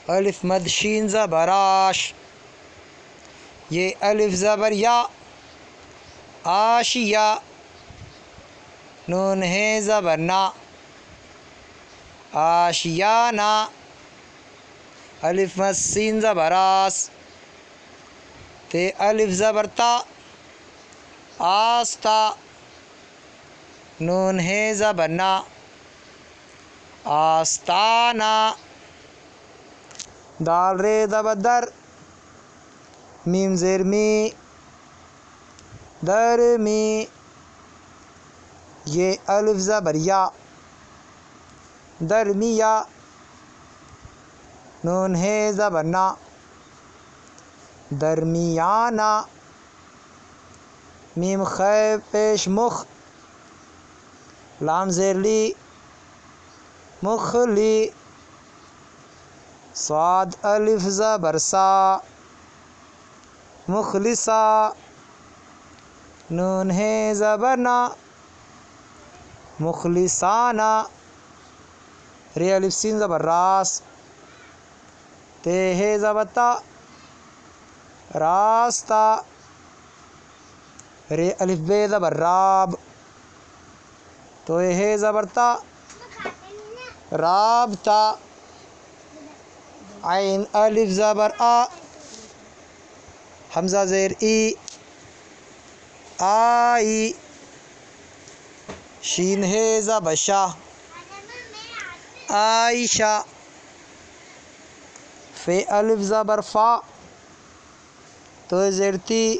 الف مد شین زبر آش، یہ الف زبر یا، آشیا، نون ہے زبر نا، آشیانہ، الف مد سین زبر آس، تے الف زبر تا، آستا، نون ہے زبر نا، آستانہ، دال رے زبر در، میم زیر می، درمی، یہ الف زبر یا، درمیا، نون ہے زبر نا، درمیانہ، میم خے پیش مخ، لام زیر لی، مخلی، صاد الف زبر سا، مخلصا، نون ہے زبر نا، مخلصانہ، رے الف سین زبر راس، تے ہے زبر تا، راستہ، رے الف بے زبر راب، تو ہے زبر تا، رابطہ، عین الف زبر آ، حمزہ زیر ای، آئی، شین ہے زبر شا، عائشہ، فے الف زبر فا، تو زیر تی،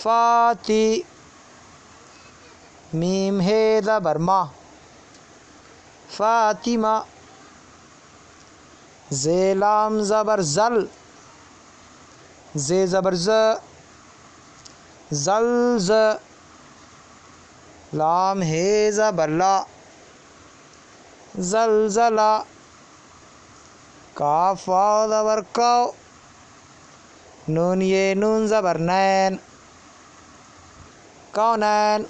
فاتی، میم ہے زبر ما، فاطمہ، زے لام زبر زل، زے زبر ز، زلز، لام ہے زبر لا، زلزلہ، کاف واو زبر کو، نون یہ نون زبر نین، کونین،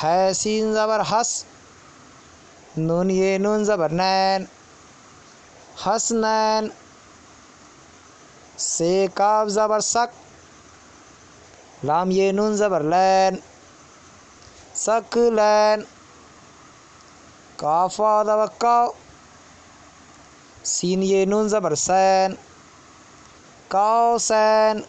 ہے سین زبر حس، نون یہ نون زبر نین، حسنین، سے کاف زبر سک، لام یہ نون زبر لین، سکلین، کاف واو زبر کو، سین یہ نون زبر سین، کوسین،